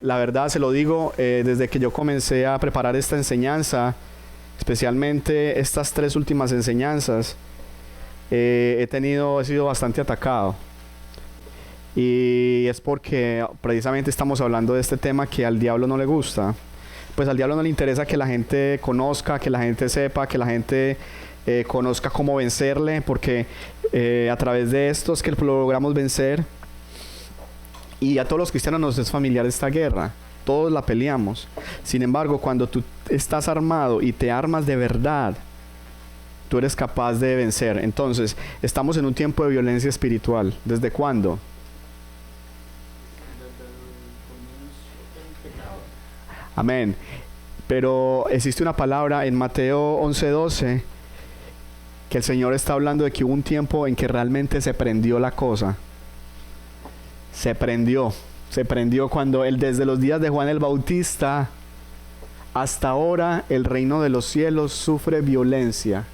La verdad se lo digo, desde que yo comencé a preparar esta enseñanza, especialmente estas 3 últimas enseñanzas, he sido bastante atacado. Y es porque precisamente estamos hablando de este tema que al diablo no le gusta. Pues al diablo no le interesa que la gente conozca, que la gente sepa, que la gente conozca cómo vencerle, porque a través de esto es que logramos vencer. Y a todos los cristianos nos es familiar esta guerra, todos la peleamos. Sin embargo, cuando tú estás armado y te armas de verdad, tú eres capaz de vencer. Entonces, estamos en un tiempo de violencia espiritual. ¿Desde cuándo? Amén. Pero existe una palabra en Mateo 11:12 que el Señor está hablando de que hubo un tiempo en que realmente se prendió la cosa. Se prendió cuando desde los días de Juan el Bautista hasta ahora el reino de los cielos sufre violencia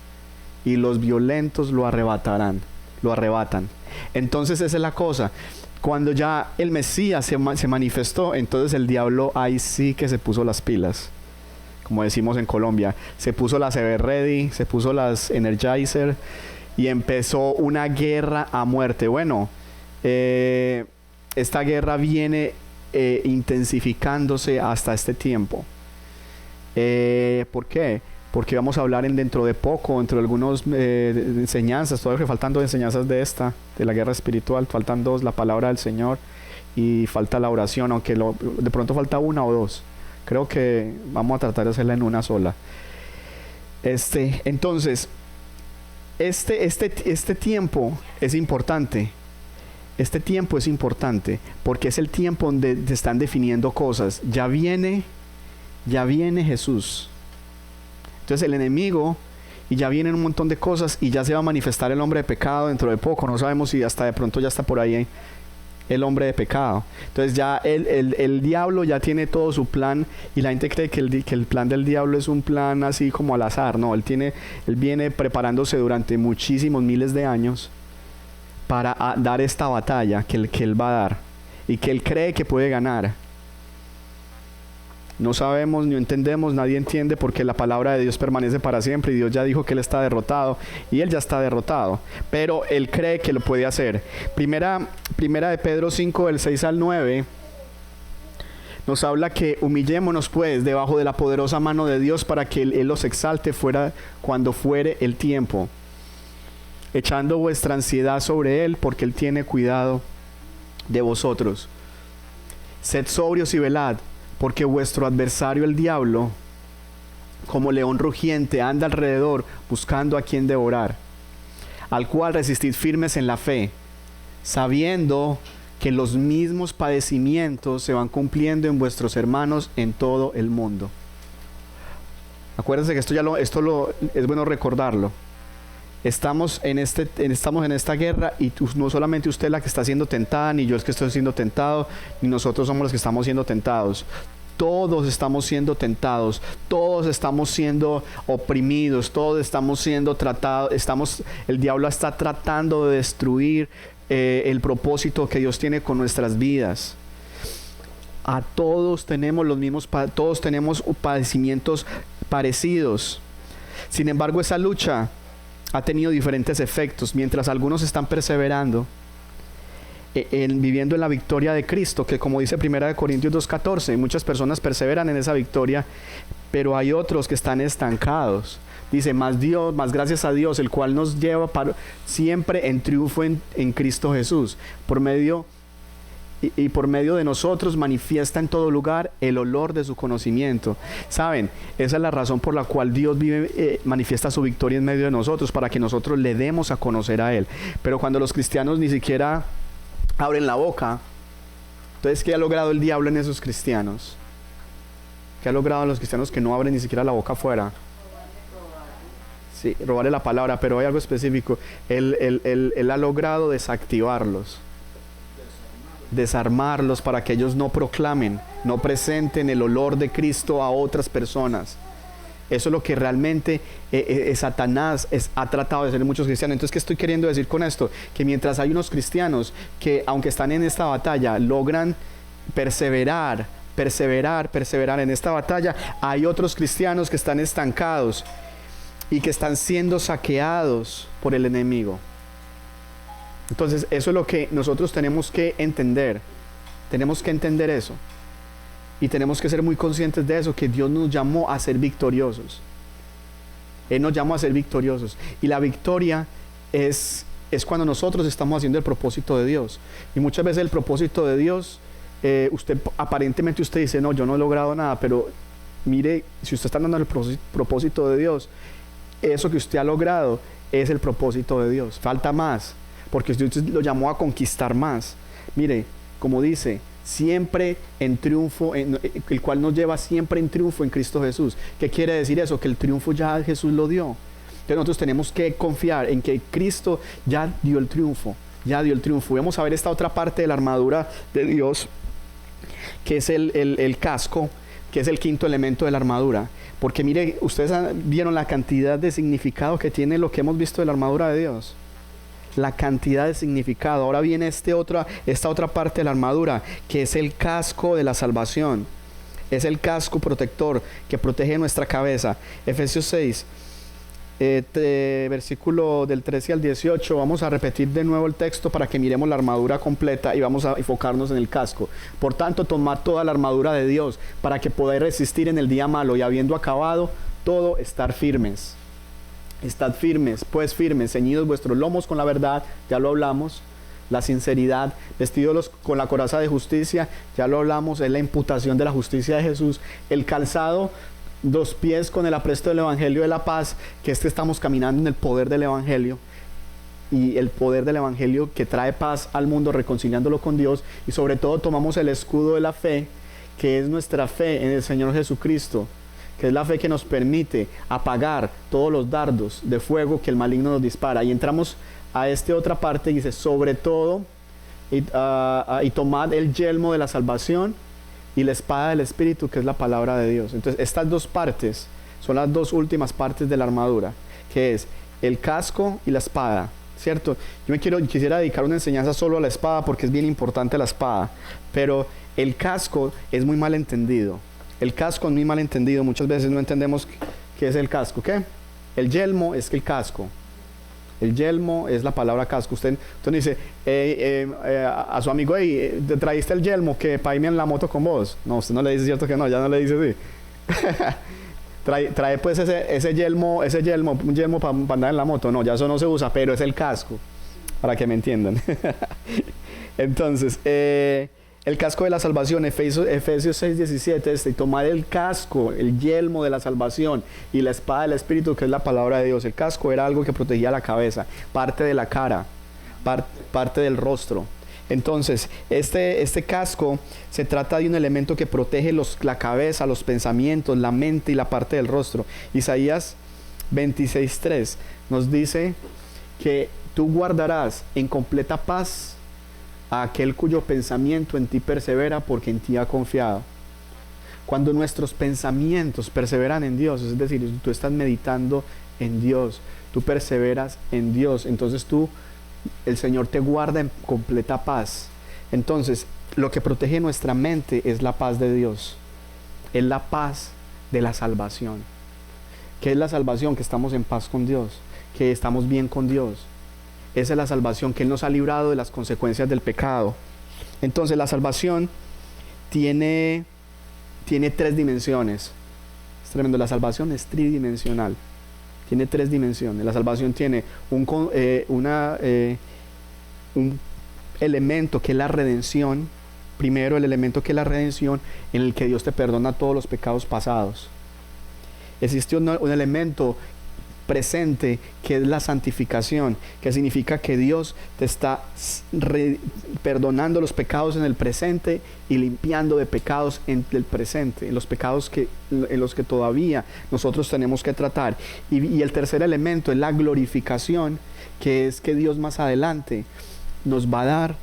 y los violentos lo arrebatan. Entonces esa es la cosa. Cuando ya el Mesías se manifestó, entonces el diablo ahí sí que se puso las pilas. Como decimos en Colombia, se puso las Ever Ready, se puso las Energizer y empezó una guerra a muerte. Bueno, esta guerra viene intensificándose hasta este tiempo. ¿Por qué? Porque vamos a hablar dentro de poco, dentro de algunas enseñanzas, todavía faltan 2 enseñanzas de la guerra espiritual, faltan 2, la palabra del Señor y falta la oración, aunque de pronto falta 1 o 2. Creo que vamos a tratar de hacerla en una sola. Entonces, este tiempo es importante. Este tiempo es importante porque es el tiempo donde se están definiendo cosas. Ya viene Jesús. Entonces el enemigo, y ya vienen un montón de cosas, y ya se va a manifestar el hombre de pecado dentro de poco. No sabemos si hasta de pronto ya está por ahí el hombre de pecado. Entonces ya el diablo ya tiene todo su plan, y la gente cree que el plan del diablo es un plan así como al azar. No, él viene preparándose durante muchísimos miles de años para dar esta batalla que él va a dar y que él cree que puede ganar. No sabemos ni entendemos, nadie entiende, porque la palabra de Dios permanece para siempre y Dios ya dijo que él está derrotado y él ya está derrotado, pero él cree que lo puede hacer. Primera de Pedro 5 del 6 al 9 nos habla que humillémonos pues debajo de la poderosa mano de Dios para que él los exalte cuando fuere el tiempo, echando vuestra ansiedad sobre él, porque él tiene cuidado de vosotros. Sed sobrios y velad, porque vuestro adversario el diablo, como león rugiente, anda alrededor buscando a quien devorar, al cual resistid firmes en la fe, sabiendo que los mismos padecimientos se van cumpliendo en vuestros hermanos en todo el mundo. Acuérdense que esto es bueno recordarlo. Estamos en esta guerra, y no solamente usted la que está siendo tentada, ni yo el que estoy siendo tentado, ni nosotros somos los que estamos siendo tentados. Todos estamos siendo tentados, todos estamos siendo oprimidos, todos estamos siendo tratados. El diablo está tratando de destruir el propósito que Dios tiene con nuestras vidas. A todos tenemos todos tenemos padecimientos parecidos. Sin embargo, esa lucha ha tenido diferentes efectos. Mientras algunos están perseverando, viviendo en la victoria de Cristo, que como dice 1 Corintios 2:14, muchas personas perseveran en esa victoria, pero hay otros que están estancados. Dice, más gracias a Dios, el cual nos lleva siempre en triunfo en Cristo Jesús. Por medio de nosotros manifiesta en todo lugar el olor de su conocimiento. Saben, esa es la razón por la cual Dios manifiesta su victoria en medio de nosotros, para que nosotros le demos a conocer a Él. Pero cuando los cristianos ni siquiera abren la boca, entonces ¿qué ha logrado el diablo en esos cristianos? ¿Qué ha logrado en los cristianos que no abren ni siquiera la boca afuera? Sí, robarle la palabra, pero hay algo específico. Él ha logrado desarmarlos para que ellos no proclamen, no presenten el olor de Cristo a otras personas. Eso es lo que realmente Satanás ha tratado de hacer en muchos cristianos. Entonces, ¿qué estoy queriendo decir con esto? Que mientras hay unos cristianos que, aunque están en esta batalla, logran perseverar perseverar en esta batalla. Hay otros cristianos que están estancados y que están siendo saqueados por el enemigo. Entonces eso es lo que nosotros tenemos que entender. Tenemos que entender eso. Y tenemos que ser muy conscientes de eso, que Dios nos llamó a ser victoriosos. Él nos llamó a ser victoriosos. Y la victoria es cuando nosotros estamos haciendo el propósito de Dios. Y muchas veces el propósito de Dios, aparentemente usted dice, no, yo no he logrado nada, pero mire, si usted está dando el propósito de Dios, eso que usted ha logrado es el propósito de Dios. Falta más, porque Dios lo llamó a conquistar más. Mire, como dice, siempre en triunfo, el cual nos lleva siempre en triunfo en Cristo Jesús. ¿Qué quiere decir eso? Que el triunfo ya Jesús lo dio. Entonces nosotros tenemos que confiar en que Cristo ya dio el triunfo. Ya dio el triunfo. Vamos a ver esta otra parte de la armadura de Dios, que es el casco, que es el quinto elemento de la armadura. Porque mire, ustedes vieron la cantidad de significado que tiene lo que hemos visto de la armadura de Dios. La cantidad de significado. Ahora viene esta otra parte de la armadura, que es el casco de la salvación. Es el casco protector que protege nuestra cabeza. Efesios 6, versículo del 13 al 18. Vamos a repetir de nuevo el texto para que miremos la armadura completa y vamos a enfocarnos en el casco. Por tanto, tomad toda la armadura de Dios para que podáis resistir en el día malo, y habiendo acabado todo, estar firmes. Estad firmes, pues firmes, ceñidos vuestros lomos con la verdad, ya lo hablamos, la sinceridad, vestidos con la coraza de justicia, ya lo hablamos, es la imputación de la justicia de Jesús, el calzado, 2 pies con el apresto del evangelio de la paz, que estamos caminando en el poder del evangelio, y el poder del evangelio que trae paz al mundo, reconciliándolo con Dios, y sobre todo tomamos el escudo de la fe, que es nuestra fe en el Señor Jesucristo, que es la fe que nos permite apagar todos los dardos de fuego que el maligno nos dispara. Y entramos a esta otra parte y dice, sobre todo, y tomad el yelmo de la salvación y la espada del Espíritu, que es la palabra de Dios. Entonces, estas dos partes son las dos últimas partes de la armadura, que es el casco y la espada, ¿cierto? Quisiera dedicar una enseñanza solo a la espada, porque es bien importante la espada, pero el casco es muy mal entendido. El casco es muy mal entendido, muchas veces no entendemos qué es el casco. ¿Qué? El yelmo es que el casco. El yelmo es la palabra casco. Usted dice a su amigo, hey, ¿te trajiste el yelmo que para irme en la moto con vos? No, usted no le dice, cierto que no, ya no le dice así. trae pues ese yelmo, un yelmo para andar en la moto. No, ya eso no se usa, pero es el casco, para que me entiendan. Entonces, el casco de la salvación, Efesios 6:17, y tomar el casco, el yelmo de la salvación y la espada del Espíritu, que es la palabra de Dios. El casco era algo que protegía la cabeza, parte de la cara, parte del rostro. Entonces, este casco se trata de un elemento que protege la cabeza, los pensamientos, la mente y la parte del rostro. Isaías 26:3 nos dice que tú guardarás en completa paz a aquel cuyo pensamiento en ti persevera, porque en ti ha confiado. Cuando nuestros pensamientos perseveran en Dios, es decir, tú estás meditando en Dios, tú perseveras en Dios, entonces el Señor te guarda en completa paz. Entonces, lo que protege nuestra mente es la paz de Dios, es la paz de la salvación. ¿Qué es la salvación? Que estamos en paz con Dios, que estamos bien con Dios. Esa es la salvación, que Él nos ha librado de las consecuencias del pecado. Entonces la salvación tiene 3 dimensiones. Es tremendo, la salvación es tridimensional. Tiene 3 dimensiones. La salvación tiene un elemento que es la redención. Primero, el elemento que es la redención, en el que Dios te perdona todos los pecados pasados. Existe un elemento presente, que es la santificación, que significa que Dios te está perdonando los pecados en el presente y limpiando de pecados en el presente, en los pecados en los que todavía nosotros tenemos que tratar. Y el tercer elemento es la glorificación, que es que Dios más adelante nos va a dar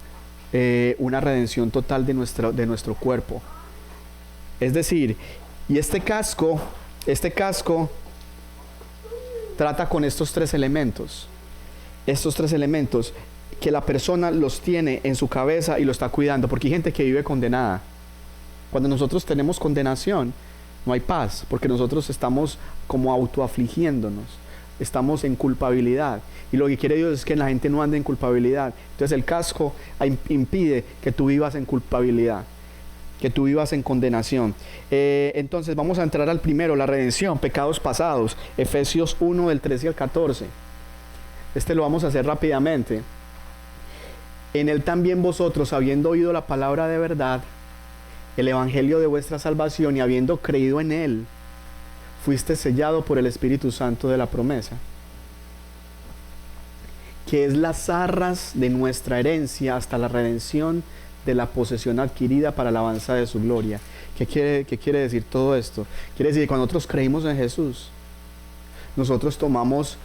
una redención total de nuestro cuerpo. Es decir, y este casco trata con estos 3 elementos. Estos 3 elementos que la persona los tiene en su cabeza y lo está cuidando, porque hay gente que vive condenada. Cuando nosotros tenemos condenación, no hay paz, porque nosotros estamos como autoafligiéndonos, estamos en culpabilidad. Y lo que quiere Dios es que la gente no ande en culpabilidad. Entonces el casco impide que tú vivas en culpabilidad, que tú vivas en condenación. Entonces vamos a entrar al primero, la redención, pecados pasados. Efesios 1 del 13 al 14. Lo vamos a hacer rápidamente. En él también vosotros, habiendo oído la palabra de verdad, el evangelio de vuestra salvación, y habiendo creído en él, fuiste sellado por el Espíritu Santo de la promesa, que es las arras de nuestra herencia hasta la redención de la posesión adquirida para la alabanza de su gloria. ¿Qué quiere decir todo esto? Quiere decir que cuando nosotros creímos en Jesús, nosotros tomamos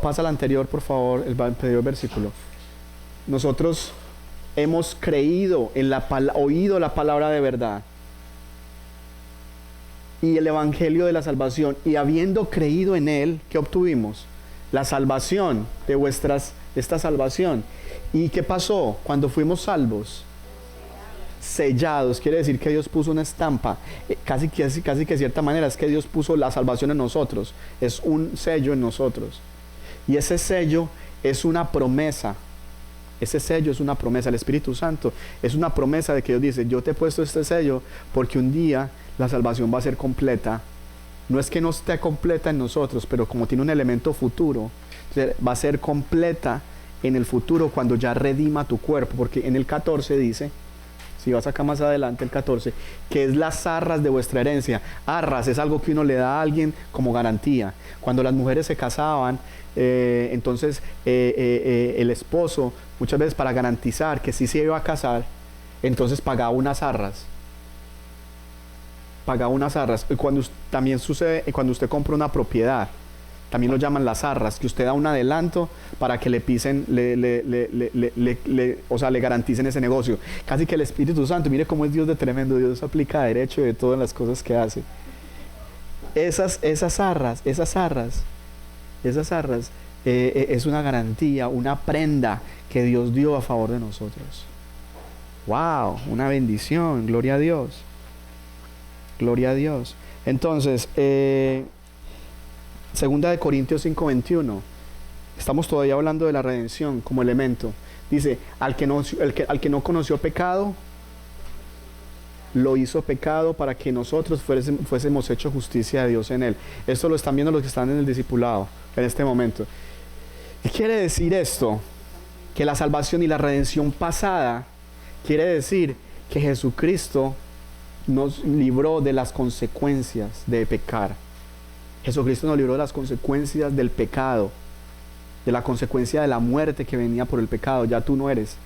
pasa al anterior, por favor, el anterior versículo. Nosotros hemos creído oído la palabra de verdad y el evangelio de la salvación, y habiendo creído en él, ¿qué obtuvimos? La salvación esta salvación. ¿Y qué pasó cuando fuimos salvos? Sellados. Quiere decir que Dios puso una estampa, casi que de cierta manera es que Dios puso la salvación en nosotros, es un sello en nosotros, y ese sello es una promesa. Ese sello es una promesa. El Espíritu Santo es una promesa de que Dios dice: yo te he puesto este sello porque un día la salvación va a ser completa. No es que no esté completa en nosotros, pero como tiene un elemento futuro, va a ser completa en el futuro cuando ya redima tu cuerpo, porque en el 14 dice, si vas acá más adelante, el 14, que es las arras de vuestra herencia. Arras es algo que uno le da a alguien como garantía. Cuando las mujeres se casaban, entonces el esposo, muchas veces para garantizar que sí se iba a casar, entonces pagaba unas arras. También sucede cuando usted compra una propiedad. También lo llaman las arras, que usted da un adelanto para que le pisen, o sea, le garanticen ese negocio. Casi que el Espíritu Santo, mire cómo es Dios de tremendo. Dios aplica derecho de todas las cosas que hace. Esas arras, es una garantía, una prenda que Dios dio a favor de nosotros. ¡Wow! Una bendición, gloria a Dios. Gloria a Dios. Entonces, Segunda de Corintios 5:21. Estamos todavía hablando de la redención como elemento. Dice: al que no conoció pecado, lo hizo pecado para que nosotros fuésemos hecho justicia de Dios en él. Esto lo están viendo los que están en el discipulado en este momento. ¿Qué quiere decir esto? Que la salvación y la redención pasada quiere decir que Jesucristo nos libró de las consecuencias de pecar. Jesucristo nos libró de las consecuencias del pecado, de la consecuencia de la muerte que venía por el pecado. Ya tú no eres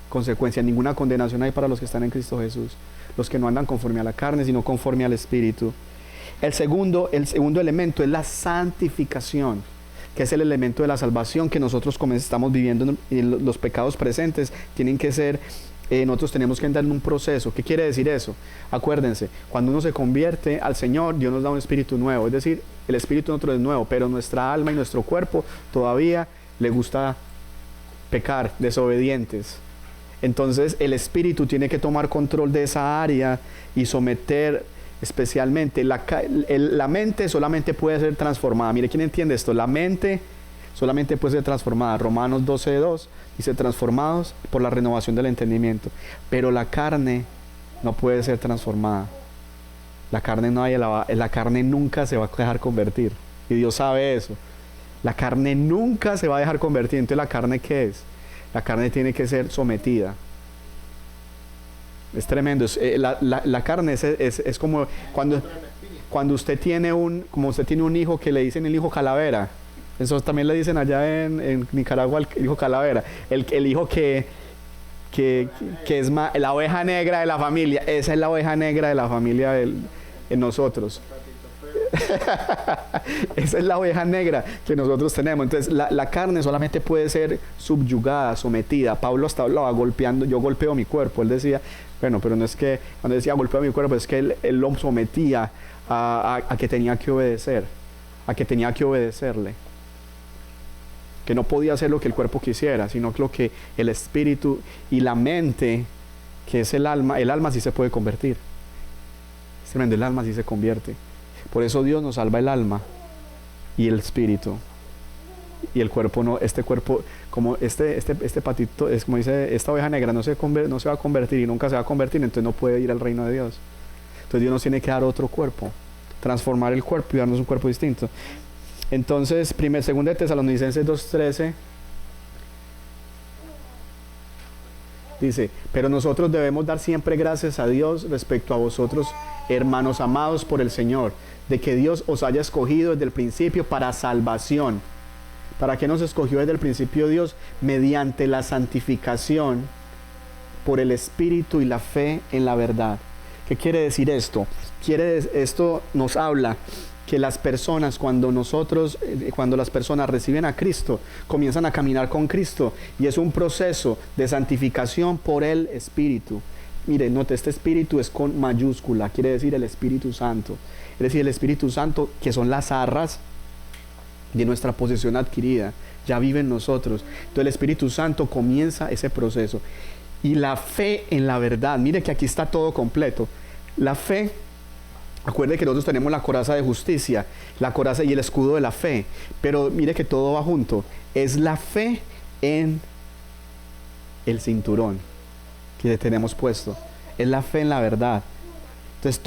consecuencia, ninguna condenación hay para los que están en Cristo Jesús, los que no andan conforme a la carne, sino conforme al Espíritu. El segundo elemento es la santificación, que es el elemento de la salvación que nosotros, como estamos viviendo en los pecados presentes, tienen que ser, nosotros tenemos que entrar en un proceso. ¿Qué quiere decir eso? Acuérdense, cuando uno se convierte al Señor, Dios nos da un espíritu nuevo, es decir, el espíritu de nosotros es nuevo, pero nuestra alma y nuestro cuerpo todavía le gusta pecar, desobedientes. Entonces el espíritu tiene que tomar control de esa área y someter. Especialmente la mente solamente puede ser transformada. Mire, ¿quién entiende esto? La mente solamente puede ser transformada. Romanos 12:2 dice: transformados por la renovación del entendimiento. Pero la carne no puede ser transformada. La carne nunca se va a dejar convertir. Y Dios sabe eso. La carne nunca se va a dejar convertir. Entonces, ¿la carne qué es? La carne tiene que ser sometida. Es tremendo. La carne es como cuando usted tiene un hijo que le dicen el hijo calavera. Eso también le dicen allá en Nicaragua, el hijo calavera. El hijo que es la oveja negra de la familia. Esa es la oveja negra de la familia en nosotros. Esa es la oveja negra que nosotros tenemos. Entonces la carne solamente puede ser subyugada, sometida. Pablo hasta hablaba golpeando: yo golpeo mi cuerpo. Él decía, bueno, pero no es que cuando decía golpeo mi cuerpo, es que él lo sometía a que tenía que obedecer, a que tenía que obedecerle, que no podía hacer lo que el cuerpo quisiera, sino lo que el espíritu y la mente que es el alma sí se puede convertir. Es tremendo, el alma sí se convierte. Por eso Dios nos salva el alma y el espíritu. Y el cuerpo no, este cuerpo, como este patito, es como dice, esta oveja negra no se va a convertir y nunca se va a convertir, entonces no puede ir al reino de Dios. Entonces Dios nos tiene que dar otro cuerpo, transformar el cuerpo y darnos un cuerpo distinto. Entonces, segunda de Tesalonicenses 2:13 dice, pero nosotros debemos dar siempre gracias a Dios respecto a vosotros, hermanos amados por el Señor, de que Dios os haya escogido desde el principio para salvación. ¿Para qué nos escogió desde el principio Dios? Mediante la santificación por el Espíritu y la fe en la verdad. ¿Qué quiere decir esto? Esto nos habla que las personas, cuando las personas reciben a Cristo, comienzan a caminar con Cristo, y es un proceso de santificación por el Espíritu. Mire, note, este Espíritu es con mayúscula, quiere decir el Espíritu Santo. Es decir, el Espíritu Santo, que son las arras de nuestra posesión adquirida, ya vive en nosotros. Entonces el Espíritu Santo comienza ese proceso. Y la fe en la verdad, mire que aquí está todo completo. La fe, acuerde que nosotros tenemos la coraza de justicia, la coraza y el escudo de la fe, pero mire que todo va junto. Es la fe en el cinturón que tenemos puesto, es la fe en la verdad. Entonces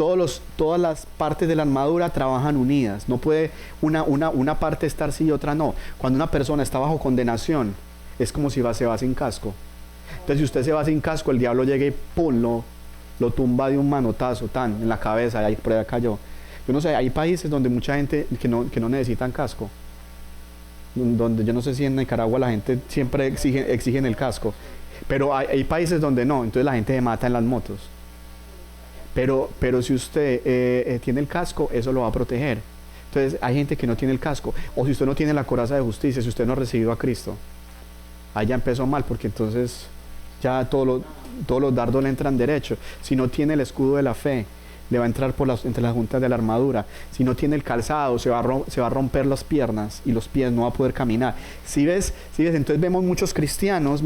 todas las partes de la armadura trabajan unidas. No puede una parte estar sí y otra no. Cuando una persona está bajo condenación, es como si se va sin casco. Entonces si usted se va sin casco, el diablo llega y ¡pum! Lo tumba de un manotazo en la cabeza, y ahí por allá cayó. Yo no sé, hay países donde mucha gente que no necesitan casco. Donde yo no sé si en Nicaragua la gente siempre exigen el casco. Pero hay países donde no, entonces la gente se mata en las motos. Pero si usted tiene el casco, eso lo va a proteger. Entonces hay gente que no tiene el casco. O si usted no tiene la coraza de justicia, si usted no ha recibido a Cristo, ahí ya empezó mal, porque entonces ya todos los dardos le entran derecho. Si no tiene el escudo de la fe, le va a entrar entre las juntas de la armadura. Si no tiene el calzado, se va a romper las piernas y los pies, no va a poder caminar. ¿Sí ves? Entonces vemos muchos cristianos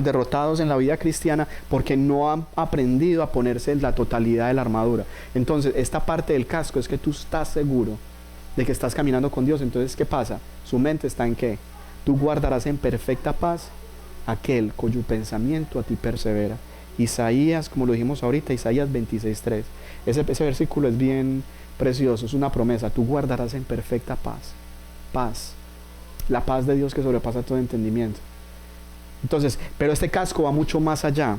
derrotados en la vida cristiana porque no han aprendido a ponerse la totalidad de la armadura. Entonces esta parte del casco es que tú estás seguro de que estás caminando con Dios. Entonces, ¿qué pasa? Su mente está en ¿qué? Tú guardarás en perfecta paz aquel cuyo pensamiento a ti persevera. Isaías, como lo dijimos ahorita, Isaías 26:3. Ese versículo es bien precioso, es una promesa. Tú guardarás en perfecta paz. La paz de Dios que sobrepasa todo entendimiento. Entonces, pero este casco va mucho más allá.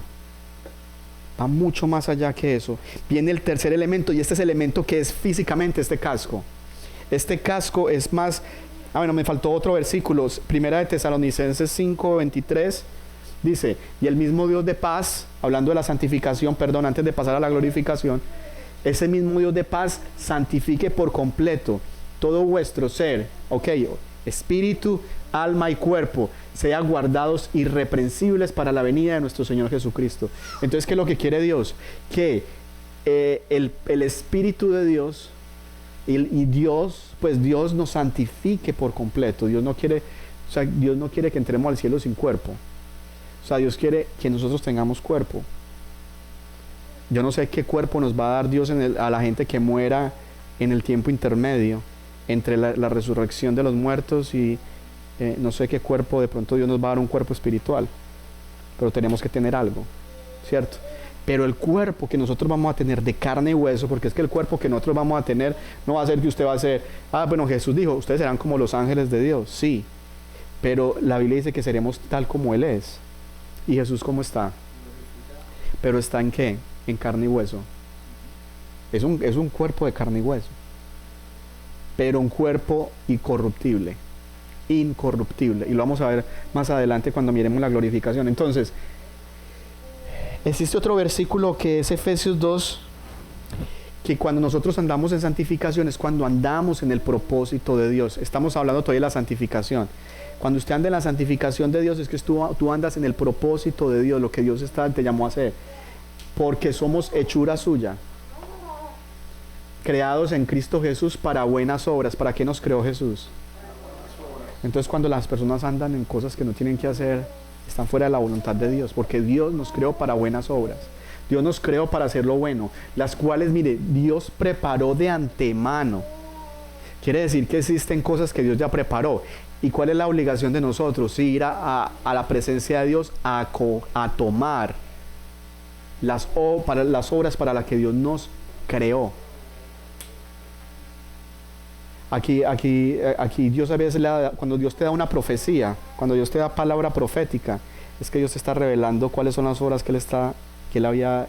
Va mucho más allá que eso. Viene el tercer elemento, y este es el elemento que es físicamente este casco. Este casco es más... bueno, me faltó otro versículo. Primera de Tesalonicenses 5:23. Dice, y el mismo Dios de paz, hablando de la santificación, antes de pasar a la glorificación, ese mismo Dios de paz santifique por completo todo vuestro ser, espíritu, alma y cuerpo, sean guardados irreprensibles para la venida de nuestro Señor Jesucristo. Entonces, ¿qué es lo que quiere Dios? Que el Espíritu de Dios y Dios, pues Dios nos santifique por completo. Dios no quiere que entremos al cielo sin cuerpo. Dios quiere que nosotros tengamos cuerpo. Yo no sé qué cuerpo nos va a dar Dios a la gente que muera en el tiempo intermedio entre la resurrección de los muertos y no sé qué cuerpo. De pronto Dios nos va a dar un cuerpo espiritual, pero tenemos que tener algo, ¿cierto? Pero el cuerpo que nosotros vamos a tener de carne y hueso, porque es que el cuerpo que nosotros vamos a tener no va a ser que usted va a ser, bueno, Jesús dijo, ustedes serán como los ángeles de Dios, sí, pero la Biblia dice que seremos tal como Él es. ¿Y Jesús cómo está? ¿Pero está en qué? En carne y hueso. Es un cuerpo de carne y hueso, pero un cuerpo incorruptible. Y lo vamos a ver más adelante cuando miremos la glorificación. Entonces, existe otro versículo que es Efesios 2, que cuando nosotros andamos en santificación es cuando andamos en el propósito de Dios. Estamos hablando todavía de la santificación. Cuando usted anda en la santificación de Dios es que tú andas en el propósito de Dios, lo que Dios te llamó a hacer. Porque somos hechura suya, creados en Cristo Jesús para buenas obras. ¿Para qué nos creó Jesús? Entonces cuando las personas andan en cosas que no tienen que hacer, están fuera de la voluntad de Dios, porque Dios nos creó para buenas obras. Dios nos creó para hacer lo bueno, las cuales, mire, Dios preparó de antemano. Quiere decir que existen cosas que Dios ya preparó. ¿Y cuál es la obligación de nosotros? Sí, ir a la presencia de Dios a tomar las obras para las que Dios nos creó. Aquí Dios a veces cuando Dios te da una profecía, cuando Dios te da palabra profética, es que Dios te está revelando cuáles son las obras que Él había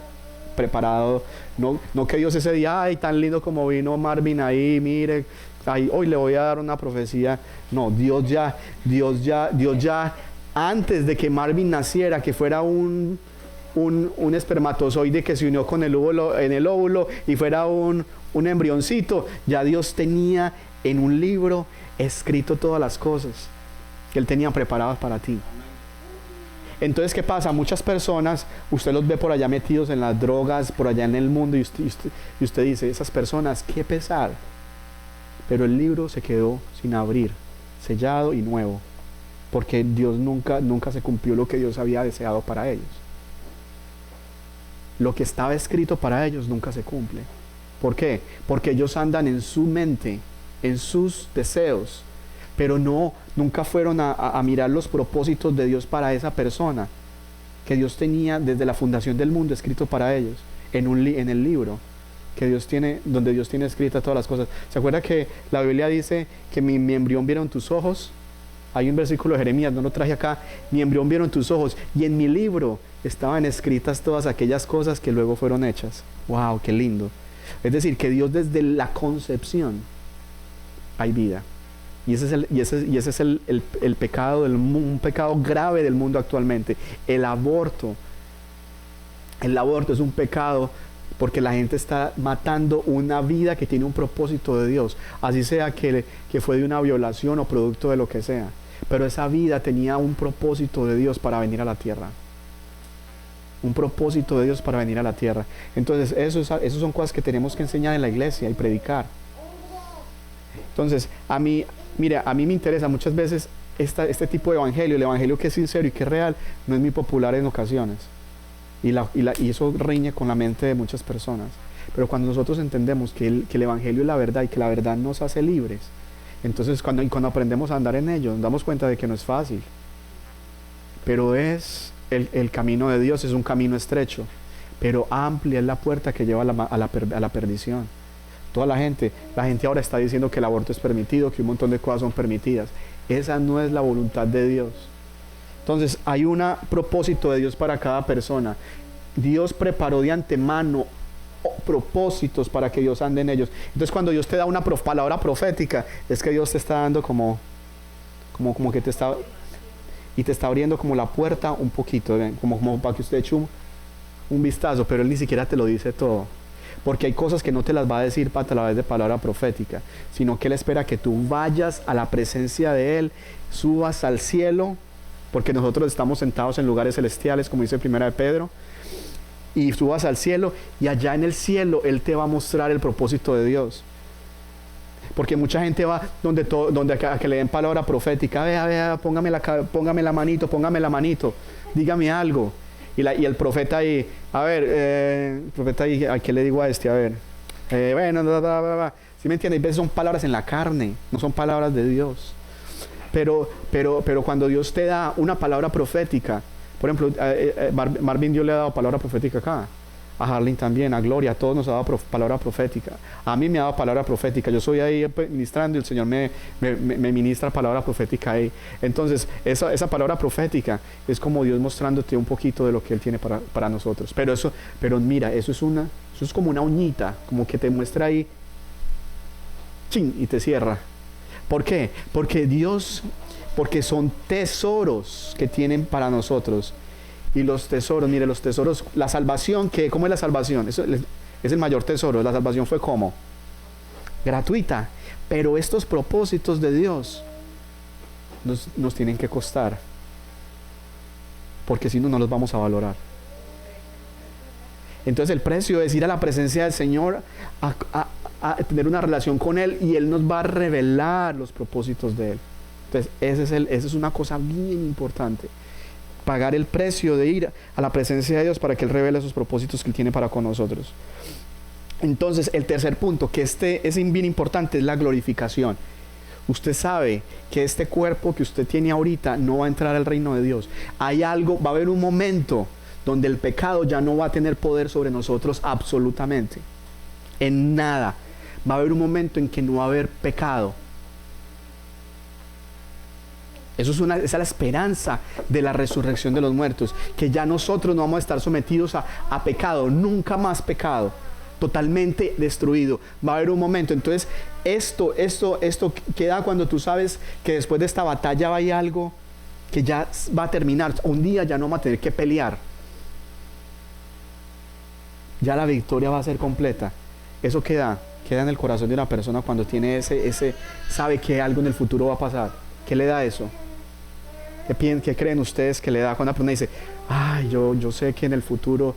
preparado. No que Dios ese día, ay, tan lindo como vino Marvin ahí, mire, ay, hoy le voy a dar una profecía. No, Dios ya, antes de que Marvin naciera, que fuera un espermatozoide que se unió con el óvulo, en el óvulo y fuera un embrioncito, ya Dios tenía en un libro escrito todas las cosas que Él tenía preparadas para ti. Entonces, ¿qué pasa? Muchas personas, usted los ve por allá metidos en las drogas, por allá en el mundo, y usted dice, esas personas, qué pesar. Pero el libro se quedó sin abrir, sellado y nuevo, porque Dios nunca se cumplió lo que Dios había deseado para ellos. Lo que estaba escrito para ellos nunca se cumple. ¿Por qué? Porque ellos andan en su mente, en sus deseos, pero nunca fueron a mirar los propósitos de Dios para esa persona que Dios tenía desde la fundación del mundo escrito para ellos, en el libro que Dios tiene, donde Dios tiene escritas todas las cosas. ¿Se acuerda que la Biblia dice que mi embrión vieron tus ojos? Hay un versículo de Jeremías, no lo traje acá, mi embrión vieron tus ojos, y en mi libro estaban escritas todas aquellas cosas que luego fueron hechas. ¡Wow! ¡Qué lindo! Es decir, que Dios desde la concepción hay vida. Y ese es el pecado, un pecado grave del mundo actualmente. El aborto es un pecado porque la gente está matando una vida que tiene un propósito de Dios. Así sea que fue de una violación o producto de lo que sea. Pero esa vida tenía un propósito de Dios para venir a la tierra. Un propósito de Dios para venir a la tierra. Entonces, eso son cosas que tenemos que enseñar en la iglesia y predicar. Entonces, a mí me interesa muchas veces este tipo de evangelio, el evangelio que es sincero y que es real, no es muy popular en ocasiones. Y eso riñe con la mente de muchas personas. Pero cuando nosotros entendemos que el evangelio es la verdad y que la verdad nos hace libres, entonces cuando aprendemos a andar en ello, nos damos cuenta de que no es fácil. Pero el camino de Dios es un camino estrecho, pero amplia es la puerta que lleva a la perdición. Toda la gente ahora está diciendo que el aborto es permitido, que un montón de cosas son permitidas. Esa no es la voluntad de Dios. Entonces hay un propósito de Dios para cada persona. Dios preparó de antemano propósitos para que Dios ande en ellos. Entonces cuando Dios te da una palabra profética, es que Dios te está dando como que te está abriendo como la puerta un poquito, como para que usted eche un vistazo, pero Él ni siquiera te lo dice todo. Porque hay cosas que no te las va a decir a través de palabra profética, sino que Él espera que tú vayas a la presencia de Él, subas al cielo, porque nosotros estamos sentados en lugares celestiales, como dice 1 de Pedro, y subas al cielo, y allá en el cielo Él te va a mostrar el propósito de Dios. Porque mucha gente va donde a que le den palabra profética, vea, póngame la manito, dígame algo. Y el profeta ahí, el profeta ahí, ¿a qué le digo a este? A ver, ¿sí me entiendes? A veces son palabras en la carne, no son palabras de Dios. Pero cuando Dios te da una palabra profética, por ejemplo, Marvin Dios le ha dado palabra profética acá, a Harlin también, a Gloria, a todos nos ha dado palabra profética. A mí me ha dado palabra profética, yo soy ahí ministrando y el Señor me ministra palabra profética ahí. Entonces, esa palabra profética es como Dios mostrándote un poquito de lo que Él tiene para nosotros. Pero mira, eso es como una uñita, como que te muestra ahí, ¡chin!, y te cierra. ¿Por qué? Porque son tesoros que tienen para nosotros. Y los tesoros, mire, la salvación, ¿cómo es la salvación? Eso es el mayor tesoro. La salvación fue ¿cómo? Gratuita. Pero estos propósitos de Dios nos tienen que costar. Porque si no, no los vamos a valorar. Entonces el precio es ir a la presencia del Señor, a tener una relación con Él, y Él nos va a revelar los propósitos de Él. Entonces esa es una cosa bien importante. pagar el precio de ir a la presencia de Dios para que Él revele esos propósitos que Él tiene para con nosotros. Entonces, el tercer punto, que es bien importante, es la glorificación. Usted sabe que este cuerpo que usted tiene ahorita no va a entrar al reino de Dios. Hay algo, va a haber un momento donde el pecado ya no va a tener poder sobre nosotros absolutamente. En nada. Va a haber un momento en que no va a haber pecado. Esa es la esperanza de la resurrección de los muertos, que ya nosotros no vamos a estar sometidos a pecado, nunca más pecado, totalmente destruido. Va a haber un momento. Entonces esto queda cuando tú sabes que después de esta batalla hay algo que ya va a terminar. Un día ya no vamos a tener que pelear, ya la victoria va a ser completa. Eso queda en el corazón de una persona cuando tiene sabe que algo en el futuro va a pasar. ¿Qué le da eso? ¿Qué creen ustedes que le da cuando una persona dice, ay, yo sé que en el futuro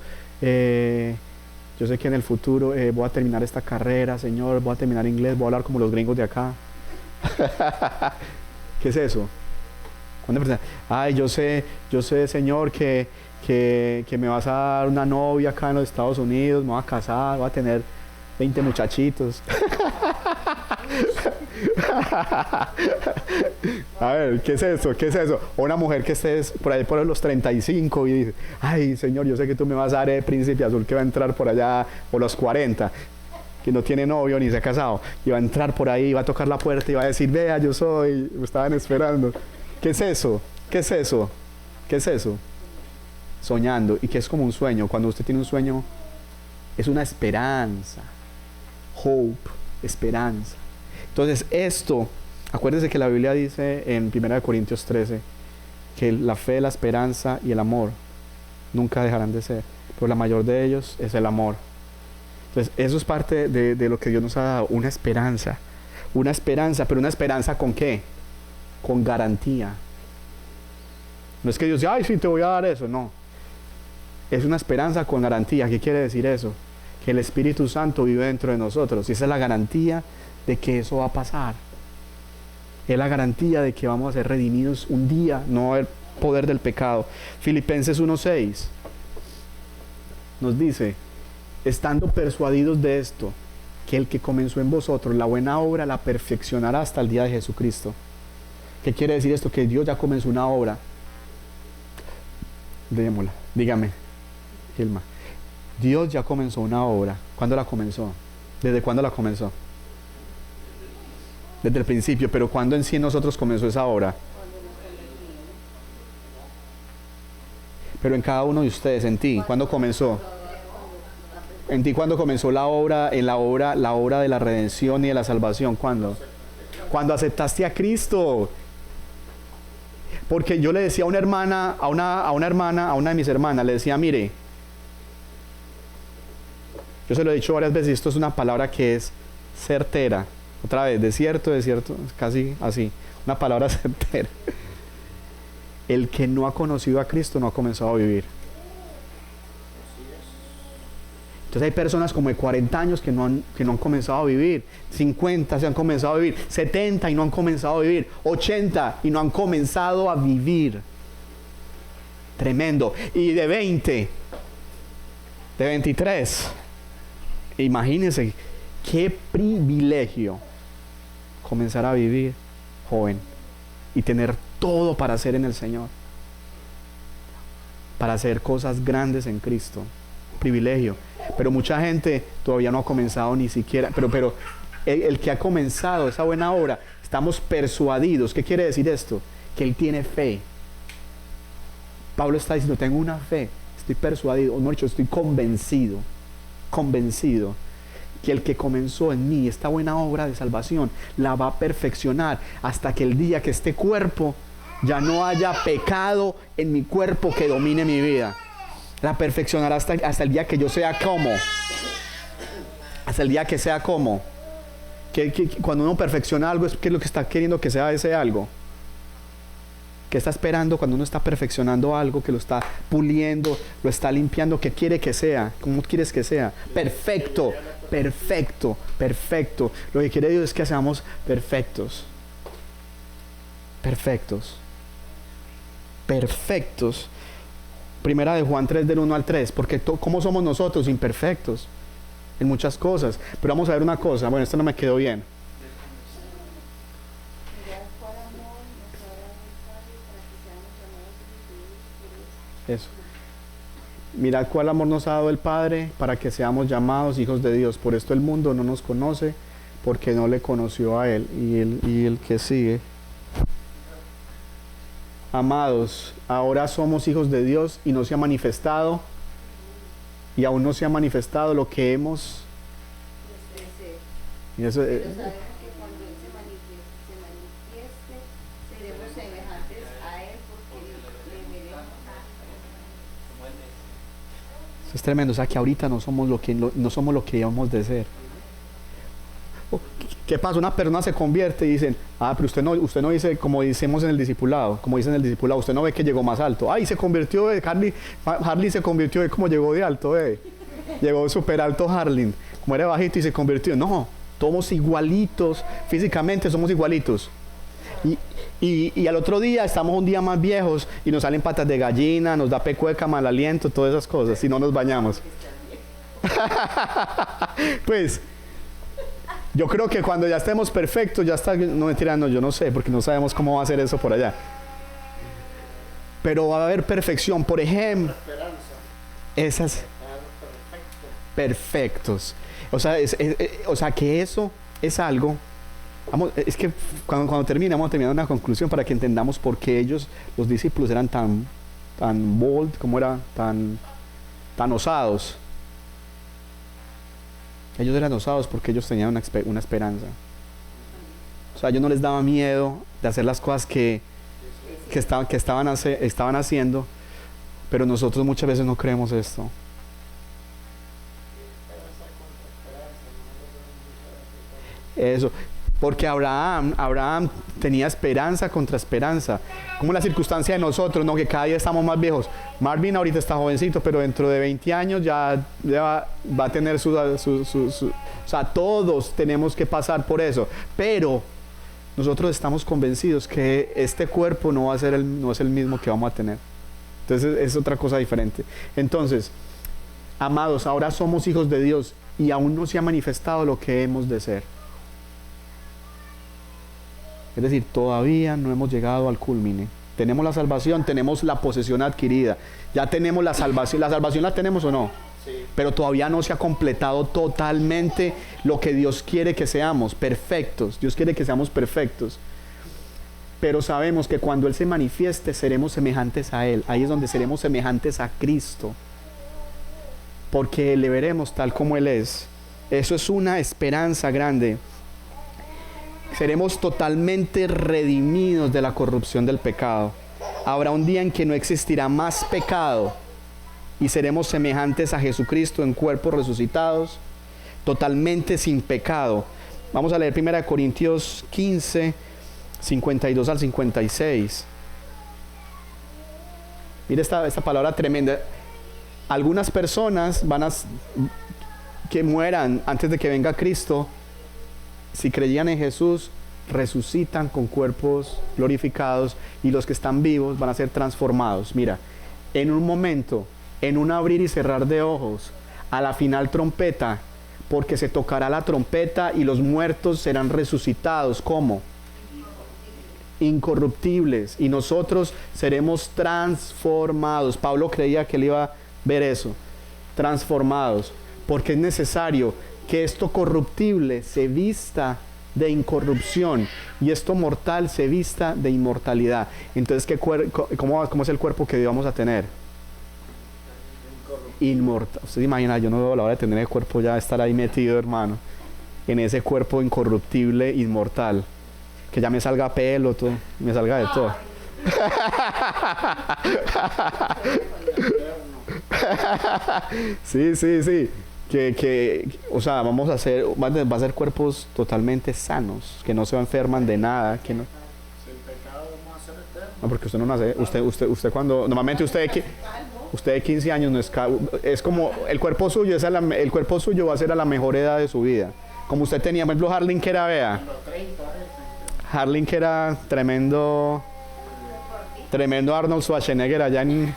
voy a terminar esta carrera, Señor, voy a terminar inglés, voy a hablar como los gringos de acá? ¿Qué es eso? Cuando una persona, ay, yo sé, Señor, que me vas a dar una novia acá en los Estados Unidos, me voy a casar, voy a tener 20 muchachitos. A ver, ¿qué es eso? ¿Qué es eso? O una mujer que estés por ahí por los 35 y dice, ay, Señor, yo sé que tú me vas a dar el príncipe azul que va a entrar por allá por los 40, que no tiene novio ni se ha casado, y va a entrar por ahí, va a tocar la puerta y va a decir, vea, yo soy, me estaban esperando. ¿Qué es eso? ¿Qué es eso? ¿Qué es eso? Soñando. Y que es como un sueño. Cuando usted tiene un sueño, es una esperanza. Hope, esperanza. Entonces acuérdense que la Biblia dice en 1 Corintios 13 que la fe, la esperanza y el amor nunca dejarán de ser, pero la mayor de ellos es el amor. Entonces eso es parte de lo que Dios nos ha dado, una esperanza, pero una esperanza ¿con qué? Con garantía. No es que Dios diga, ay, sí, te voy a dar eso, no. Es una esperanza con garantía. ¿Qué quiere decir eso? Que el Espíritu Santo vive dentro de nosotros, y esa es la garantía de que eso va a pasar. Es la garantía de que vamos a ser redimidos un día, no va a haber poder del pecado. Filipenses 1:6 nos dice, estando persuadidos de esto, que el que comenzó en vosotros la buena obra la perfeccionará hasta el día de Jesucristo. ¿Qué quiere decir esto? Que Dios ya comenzó una obra. Démosla, dígame, Gilma. Dios ya comenzó una obra. ¿Cuándo la comenzó? ¿Desde cuándo la comenzó? Desde el principio, pero ¿cuándo en sí nosotros comenzó esa obra? Pero en cada uno de ustedes, en ti, ¿cuándo comenzó? En ti, ¿cuándo comenzó la obra de la redención y de la salvación? ¿Cuándo? Cuando aceptaste a Cristo. Porque yo le decía a una hermana, a una de mis hermanas, le decía, mire, yo se lo he dicho varias veces, esto es una palabra que es certera. Otra vez, desierto, casi así, una palabra certera. El que no ha conocido a Cristo no ha comenzado a vivir. Entonces hay personas como de 40 años que no han comenzado a vivir, 50 se han comenzado a vivir, 70 y no han comenzado a vivir, 80 y no han comenzado a vivir. Tremendo. Y de 20, de 23, imagínense qué privilegio comenzar a vivir joven y tener todo para hacer en el Señor, para hacer cosas grandes en Cristo. Privilegio. Pero mucha gente todavía no ha comenzado ni siquiera, pero el que ha comenzado esa buena obra, estamos persuadidos. ¿Qué quiere decir esto? Que él tiene fe. Pablo está diciendo, tengo una fe, estoy persuadido, no, estoy convencido que el que comenzó en mí esta buena obra de salvación la va a perfeccionar hasta que el día que este cuerpo ya no haya pecado en mi cuerpo que domine mi vida. La perfeccionará hasta el día que yo sea como. Hasta el día que sea como. Que cuando uno perfecciona algo, ¿qué es lo que está queriendo que sea ese algo? ¿Qué está esperando cuando uno está perfeccionando algo, que lo está puliendo, lo está limpiando? ¿Qué quiere que sea? ¿Cómo quieres que sea? Perfecto, perfecto, perfecto. Lo que quiere Dios es que seamos perfectos. Perfectos. perfectos. Primera de Juan 3 del 1 al 3, porque ¿cómo somos nosotros? Imperfectos en muchas cosas. Pero vamos a ver una cosa, bueno, esto no me quedó bien. Eso. Mirad cuál amor nos ha dado el Padre para que seamos llamados hijos de Dios. Por esto el mundo no nos conoce, porque no le conoció a Él. Y el que sigue. Amados, ahora somos hijos de Dios y no se ha manifestado, y aún no se ha manifestado lo que hemos. Y eso, Pero sabemos que cuando Él se manifieste, seremos semejantes a Él porque le veremos eso es tremendo, o sea que ahorita no somos no somos lo que íbamos de ser. ¿Qué pasa? Una persona se convierte y dicen, pero usted no dice, como decimos en el discipulado, usted no ve que llegó más alto. Se convirtió, Harley se convirtió, como llegó de alto, llegó súper alto Harley, como era bajito y se convirtió. No, somos igualitos, físicamente somos igualitos. Y al otro día estamos un día más viejos y nos salen patas de gallina, nos da pecueca, mal aliento, todas esas cosas, si no nos bañamos. Pues yo creo que cuando ya estemos perfectos, ya está, no mentira, no, yo no sé, porque no sabemos cómo va a ser eso por allá. Pero va a haber perfección, por ejemplo, esas perfectos. O sea, que eso es algo. Es que cuando termine, vamos a terminar una conclusión para que entendamos por qué ellos, los discípulos, eran tan bold, como era tan osados. Ellos eran osados porque ellos tenían una esperanza. O sea, a ellos no les daba miedo de hacer las cosas que estaban haciendo, pero nosotros muchas veces no creemos esto. Eso, porque Abraham tenía esperanza contra esperanza. Como la circunstancia de nosotros, ¿no? Que cada día estamos más viejos. Marvin ahorita está jovencito, pero dentro de 20 años ya va a tener o sea, todos tenemos que pasar por eso. Pero nosotros estamos convencidos que este cuerpo no es el mismo que vamos a tener. Entonces es otra cosa diferente. Entonces, amados, ahora somos hijos de Dios y aún no se ha manifestado lo que hemos de ser. Es decir, todavía no hemos llegado al culmine. Tenemos la salvación, tenemos la posesión adquirida. Ya tenemos la salvación. ¿La salvación la tenemos o no? Sí. Pero todavía no se ha completado totalmente lo que Dios quiere que seamos, perfectos. Dios quiere que seamos perfectos. Pero sabemos que cuando Él se manifieste, seremos semejantes a Él. Ahí es donde seremos semejantes a Cristo. Porque le veremos tal como Él es. Eso es una esperanza grande. Seremos totalmente redimidos de la corrupción del pecado. Habrá un día en que no existirá más pecado y seremos semejantes a Jesucristo en cuerpos resucitados, totalmente sin pecado. Vamos a leer 1 Corintios 15, 52 al 56. Mire esta palabra tremenda. Algunas personas que mueran antes de que venga Cristo, si creían en Jesús, resucitan con cuerpos glorificados y los que están vivos van a ser transformados. Mira, en un momento, en un abrir y cerrar de ojos, a la final trompeta, porque se tocará la trompeta y los muertos serán resucitados. ¿Cómo? Incorruptibles, y nosotros seremos transformados. Pablo creía que él iba a ver eso, transformados, porque es necesario que esto corruptible se vista de incorrupción y esto mortal se vista de inmortalidad. Entonces, ¿cómo es el cuerpo que vamos a tener? Inmortal. Usted se imagina, yo no veo la hora de tener el cuerpo ya, estar ahí metido, hermano, en ese cuerpo incorruptible, inmortal, que ya me salga pelo, todo, me salga de todo. Sí. O sea, va a ser cuerpos totalmente sanos, que no se enferman de nada, que no. Sin pecado vamos a ser eternos. No, porque usted no nace, usted cuando, normalmente usted de 15 años no es como, el cuerpo suyo va a ser a la mejor edad de su vida. Como usted tenía, por ejemplo, Harling, que era, vea. Harling, que era tremendo. Tremendo Arnold Schwarzenegger allá en...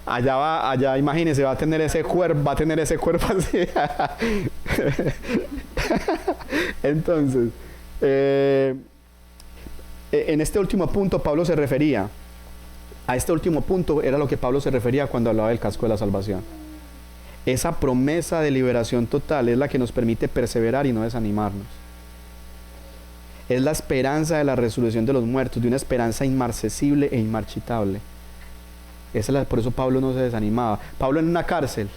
Allá, imagínense, va a tener ese cuerpo así. Entonces, en este último punto Pablo se refería, a este último punto era lo que Pablo se refería cuando hablaba del casco de la salvación. Esa promesa de liberación total es la que nos permite perseverar y no desanimarnos. Es la esperanza de la resurrección de los muertos, de una esperanza inmarcesible e inmarchitable. Por eso Pablo no se desanimaba. Pablo en una cárcel,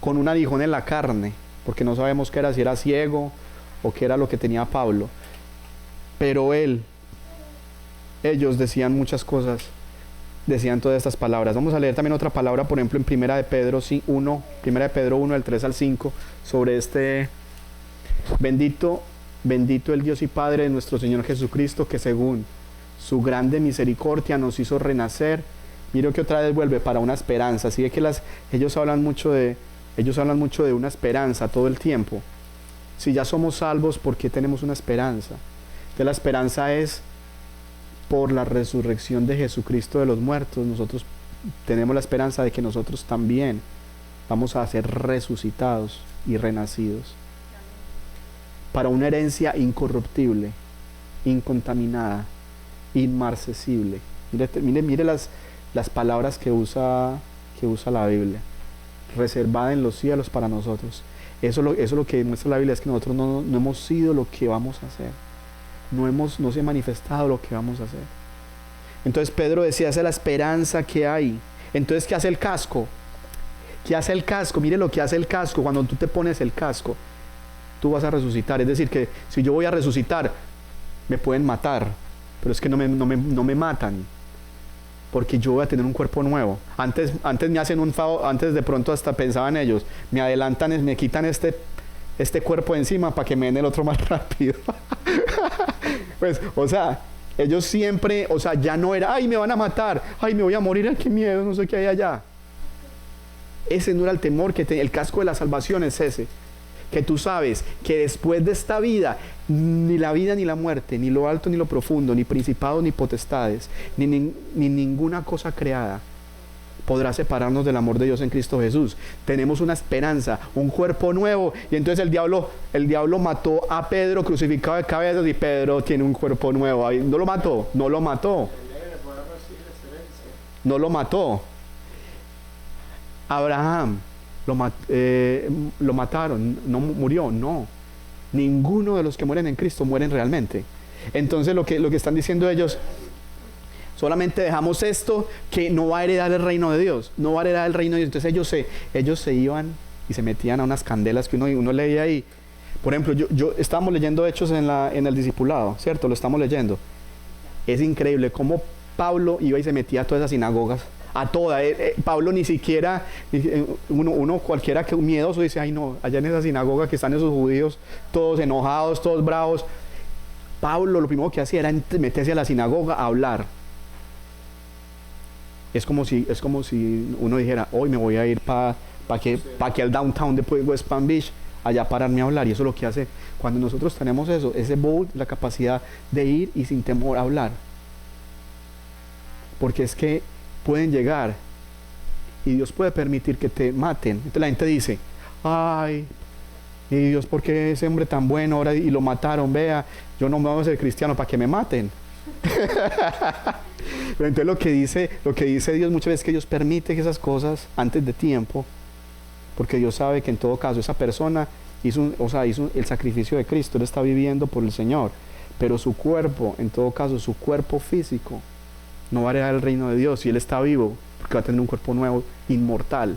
con un aguijón en la carne, porque no sabemos qué era, si era ciego o qué era lo que tenía Pablo. Pero ellos decían muchas cosas, decían todas estas palabras. Vamos a leer también otra palabra, por ejemplo, en Primera de Pedro 1, del 3 al 5, sobre este: bendito el Dios y Padre de nuestro Señor Jesucristo, que según su grande misericordia nos hizo renacer. Miro que otra vez vuelve para una esperanza. Así que ellos hablan mucho de una esperanza todo el tiempo. Si ya somos salvos, ¿por qué tenemos una esperanza? Entonces la esperanza es por la resurrección de Jesucristo de los muertos. Nosotros tenemos la esperanza de que nosotros también vamos a ser resucitados y renacidos para una herencia incorruptible, incontaminada, inmarcesible. Mire las palabras que usa la Biblia: reservada en los cielos para nosotros. Eso es lo que muestra la Biblia, es que nosotros no hemos sido lo que vamos a hacer, no se ha manifestado lo que vamos a hacer. Entonces Pedro decía: esa es la esperanza que hay. Entonces, ¿qué hace el casco? ¿Qué hace el casco? Mire lo que hace el casco. Cuando tú te pones el casco, tú vas a resucitar. Es decir, que si yo voy a resucitar, me pueden matar, pero es que no me matan, porque yo voy a tener un cuerpo nuevo. Antes me hacen un favor, antes de pronto hasta pensaban ellos, me adelantan, me quitan este cuerpo de encima para que me den el otro más rápido. Pues, o sea, ellos siempre, o sea, ya no era, ay, me van a matar, ay, me voy a morir, ay, qué miedo, no sé qué hay allá. Ese no era el temor el casco de la salvación es ese. Que tú sabes que después de esta vida, ni la vida ni la muerte, ni lo alto ni lo profundo, ni principados ni potestades, ni ninguna cosa creada podrá separarnos del amor de Dios en Cristo Jesús. Tenemos una esperanza, un cuerpo nuevo. Y entonces el diablo mató a Pedro crucificado de cabezas, y Pedro tiene un cuerpo nuevo. No lo mató. No lo mató. Abraham lo mataron, no murió, no. Ninguno de los que mueren en Cristo mueren realmente. Entonces lo que están diciendo ellos: solamente dejamos esto, que no va a heredar el reino de Dios, no va a heredar el reino de Dios. Entonces ellos se iban y se metían a unas candelas que uno leía ahí. Por ejemplo, yo estábamos leyendo Hechos en el discipulado, ¿cierto? Lo estamos leyendo. Es increíble cómo Pablo iba y se metía a todas esas sinagogas, a todas. Pablo ni siquiera, uno cualquiera que miedoso dice: ay no, allá en esa sinagoga que están esos judíos todos enojados, todos bravos. Pablo lo primero que hacía era meterse a la sinagoga a hablar. Es como si uno dijera: hoy me voy a ir para que al downtown de West Palm Beach, allá pararme a hablar. Y eso es lo que hace cuando nosotros tenemos ese bold, la capacidad de ir y sin temor a hablar. Porque es que pueden llegar y Dios puede permitir que te maten. Entonces la gente dice: ay, y Dios, ¿por qué ese hombre tan bueno ahora y lo mataron? Vea, yo no me voy a ser cristiano para que me maten. Pero entonces lo que dice Dios muchas veces, que Dios permite esas cosas antes de tiempo, porque Dios sabe que en todo caso esa persona hizo el sacrificio de Cristo, él está viviendo por el Señor, pero su cuerpo, en todo caso su cuerpo físico, no va a heredar el reino de Dios, y él está vivo porque va a tener un cuerpo nuevo, inmortal.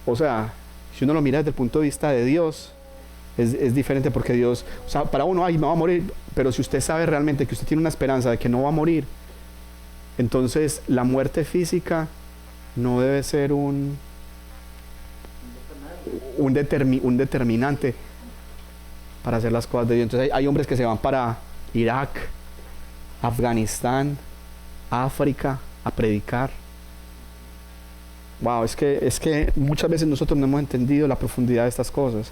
O sea, si uno lo mira desde el punto de vista de Dios, es diferente, porque Dios, o sea, para uno, ay, me va a morir, pero si usted sabe realmente que usted tiene una esperanza de que no va a morir, entonces la muerte física no debe ser un determinante para hacer las cosas de Dios. Entonces hay hombres que se van para Irak, Afganistán, África a predicar. Wow, es que muchas veces nosotros no hemos entendido la profundidad de estas cosas.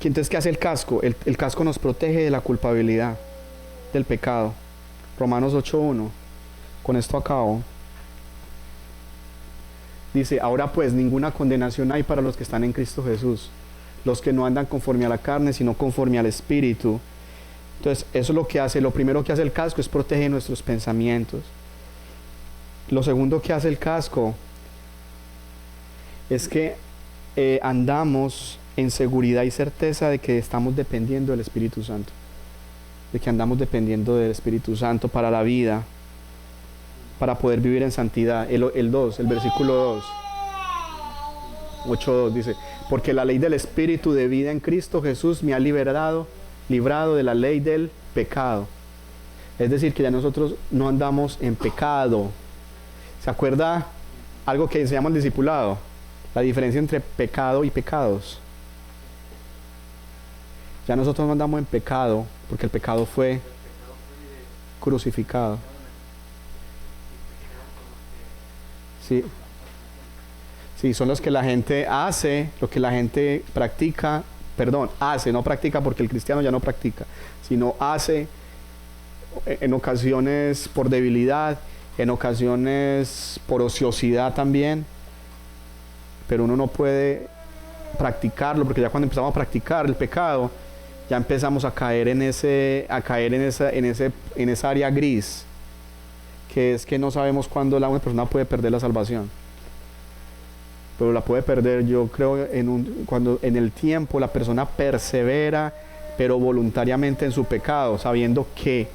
Entonces, ¿qué hace el casco? El casco nos protege de la culpabilidad, del pecado. Romanos 8:1. Con esto acabo. Dice, ahora pues ninguna condenación hay para los que están en Cristo Jesús, los que no andan conforme a la carne, sino conforme al Espíritu. Entonces, eso es lo que hace. Lo primero que hace el casco es proteger nuestros pensamientos. Lo segundo que hace el casco es que andamos en seguridad y certeza de que estamos dependiendo del Espíritu Santo. De que andamos dependiendo del Espíritu Santo para la vida, para poder vivir en santidad. El 2, el versículo 2, 8:2 dice, porque la ley del Espíritu de vida en Cristo Jesús me ha librado de la ley del pecado. Es decir, que ya nosotros no andamos en pecado. ¿Se acuerda algo que se llama el discipulado? La diferencia entre pecado y pecados. Ya nosotros no andamos en pecado, porque el pecado fue crucificado. Sí. Sí, son los que la gente hace, lo que la gente practica, hace, no practica porque el cristiano ya no practica, sino hace en ocasiones por debilidad, en ocasiones por ociosidad también, pero uno no puede practicarlo porque ya cuando empezamos a practicar el pecado, ya empezamos a caer en esa área gris, que es que no sabemos cuándo una persona puede perder la salvación. Pero la puede perder, yo creo, cuando en el tiempo la persona persevera, pero voluntariamente en su pecado, sabiendo que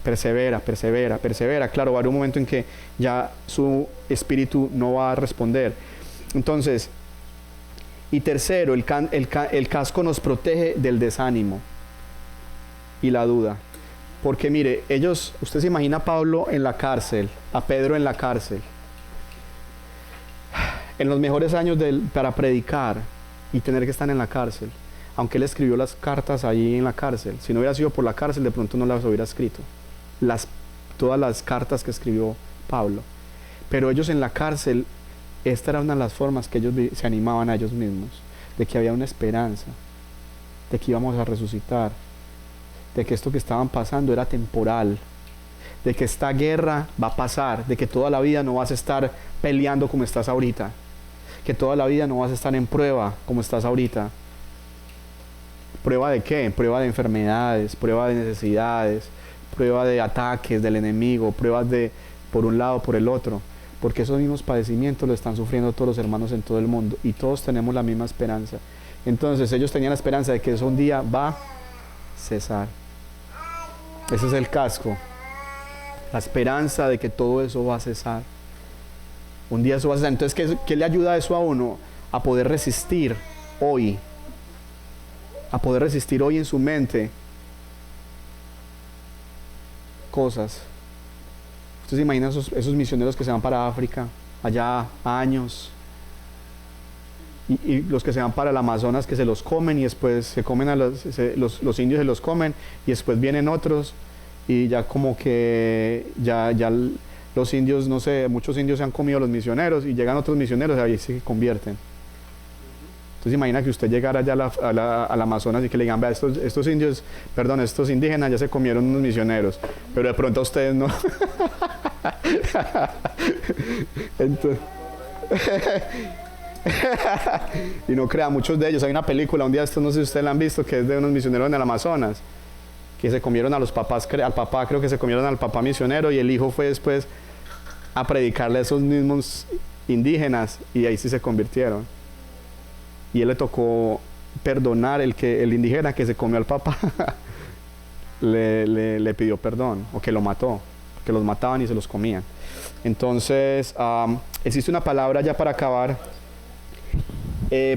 persevera. Claro, va a haber un momento en que ya su espíritu no va a responder. Entonces, y tercero, el casco nos protege del desánimo y la duda. Porque mire, usted se imagina a Pablo en la cárcel, a Pedro en la cárcel, en los mejores años para predicar y tener que estar en la cárcel, aunque él escribió las cartas allí en la cárcel. Si no hubiera sido por la cárcel, de pronto no las hubiera escrito, todas las cartas que escribió Pablo. Pero ellos en la cárcel, esta era una de las formas que ellos se animaban a ellos mismos, de que había una esperanza, de que íbamos a resucitar, de que esto que estaban pasando era temporal, de que esta guerra va a pasar, de que toda la vida no vas a estar peleando como estás ahorita, que toda la vida no vas a estar en prueba como estás ahorita. ¿Prueba de qué? Prueba de enfermedades, prueba de necesidades, prueba de ataques del enemigo, pruebas de por un lado, por el otro, porque esos mismos padecimientos lo están sufriendo todos los hermanos en todo el mundo y todos tenemos la misma esperanza. Entonces ellos tenían la esperanza de que eso un día va a cesar. Ese es el casco, la esperanza de que todo eso va a cesar. Un día eso va a cesar. Entonces, ¿qué le ayuda eso a uno? A poder resistir hoy, a poder resistir hoy en su mente cosas. ¿Usted se imagina esos misioneros que se van para África, allá años? Y los que se van para el Amazonas, que se los comen y después se comen los indios se los comen y después vienen otros y ya como que ya los indios, no sé, muchos indios se han comido los misioneros y llegan otros misioneros y ahí se convierten. Entonces imagina que usted llegara allá al Amazonas y que le digan, vea, estos indios, perdón, estos indígenas ya se comieron unos misioneros, pero de pronto a ustedes no. Entonces, y no crea, muchos de ellos, hay una película, un día esto no sé si ustedes la han visto, que es de unos misioneros en el Amazonas, que se comieron a los papás, al papá creo que se comieron al papá misionero y el hijo fue después a predicarle a esos mismos indígenas y ahí sí se convirtieron. Y él le tocó perdonar el indígena que se comió al papá le pidió perdón, o que lo mató, que los mataban y se los comían. Entonces, existe una palabra ya para acabar,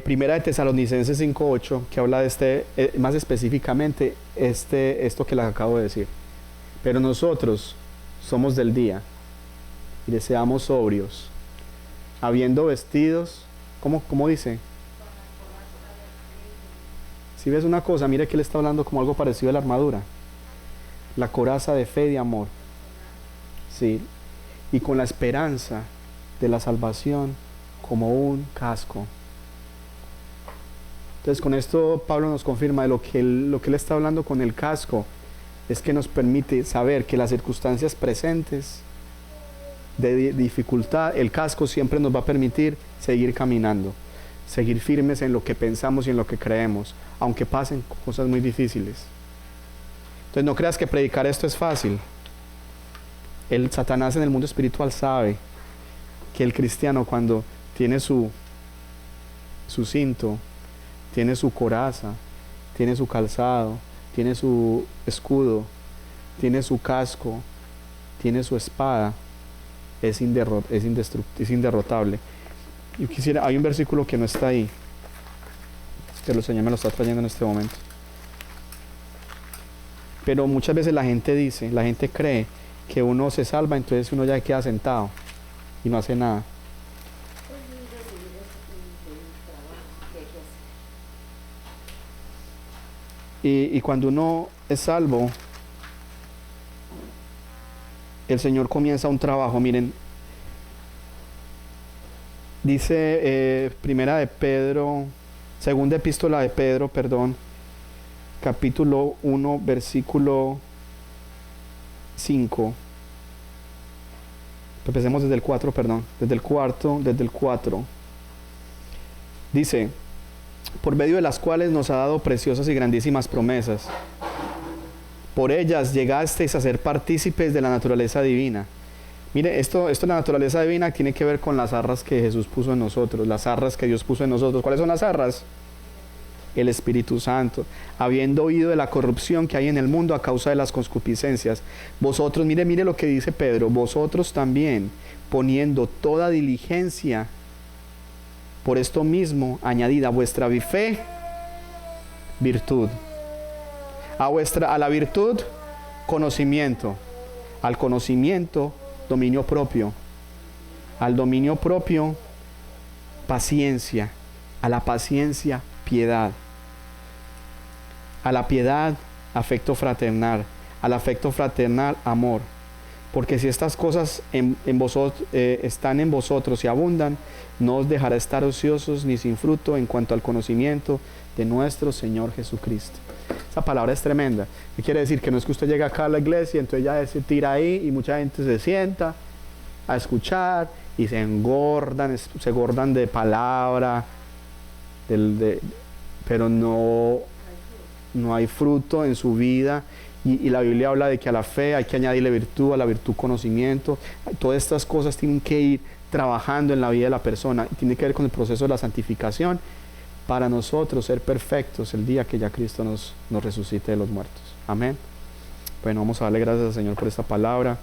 Primera de Tesalonicenses 5:8, que habla de más específicamente esto que les acabo de decir. Pero nosotros somos del día y deseamos sobrios, habiendo vestidos, ¿cómo dice? Si ves una cosa, mire que él está hablando como algo parecido a la armadura, la coraza de fe y de amor, sí, y con la esperanza de la salvación como un casco. Entonces con esto Pablo nos confirma de lo que él está hablando con el casco, es que nos permite saber que las circunstancias presentes de dificultad, el casco siempre nos va a permitir seguir caminando, seguir firmes en lo que pensamos y en lo que creemos, aunque pasen cosas muy difíciles. Entonces no creas que predicar esto es fácil. El Satanás en el mundo espiritual sabe que el cristiano, cuando tiene su cinto, tiene su coraza, tiene su calzado, tiene su escudo, tiene su casco, tiene su espada, es inderrotable. Yo quisiera, hay un versículo que no está ahí, pero el Señor me lo está trayendo en este momento. Pero muchas veces la gente cree que uno se salva, entonces uno ya queda sentado y no hace nada. Y cuando uno es salvo, el Señor comienza un trabajo. Miren, dice segunda epístola de Pedro, capítulo 1, versículo 5. Empecemos desde el 4, desde el 4. Dice: por medio de las cuales nos ha dado preciosas y grandísimas promesas. Por ellas llegasteis a ser partícipes de la naturaleza divina. Mire, esto de la naturaleza divina tiene que ver con las arras que Jesús puso en nosotros, las arras que Dios puso en nosotros. ¿Cuáles son las arras? El Espíritu Santo, habiendo oído de la corrupción que hay en el mundo a causa de las concupiscencias. Vosotros, mire lo que dice Pedro, vosotros también, poniendo toda diligencia, por esto mismo, añadida a vuestra fe, virtud. A la virtud, conocimiento. Al conocimiento, dominio propio. Al dominio propio, paciencia. A la paciencia, piedad. A la piedad, afecto fraternal. Al afecto fraternal, amor. Porque si estas cosas están en vosotros y abundan, no os dejará estar ociosos ni sin fruto en cuanto al conocimiento de nuestro Señor Jesucristo. Esa palabra es tremenda. ¿Qué quiere decir? Que no es que usted llega acá a la iglesia y entonces ya se tira ahí y mucha gente se sienta a escuchar y se engordan de palabra, pero no hay fruto en su vida. Y la Biblia habla de que a la fe hay que añadirle virtud, a la virtud conocimiento. Todas estas cosas tienen que ir trabajando en la vida de la persona. Y tiene que ver con el proceso de la santificación para nosotros ser perfectos el día que ya Cristo nos resucite de los muertos. Amén. Bueno, vamos a darle gracias al Señor por esta palabra.